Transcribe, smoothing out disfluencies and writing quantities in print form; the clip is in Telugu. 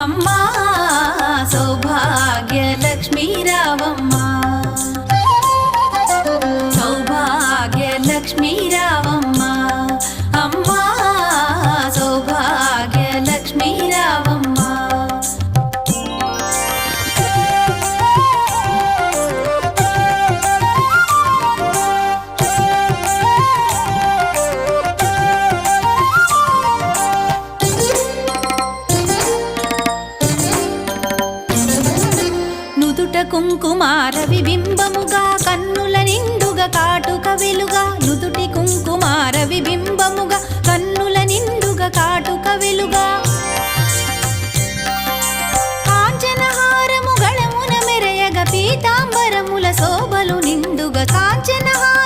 అమ్మా సౌభాగ్య లక్ష్మీ రావమ్మా, సౌభాగ్య లక్ష్మీ రావమ్మా, అమ్మా సౌభాగ్య లక్ష్మీ రావమ్మా. కుంకుమార విబింబముగా కన్నుల నిండుగా కాటుక వెలుగా, నుదుటి కుంకుమార విబింబముగా కన్నుల నిండుగా కాటుక వెలుగా, కాంచనహారము గళమున మెరయగ పీతాంబరముల శోభలు నిండుగా, కాంచనహారము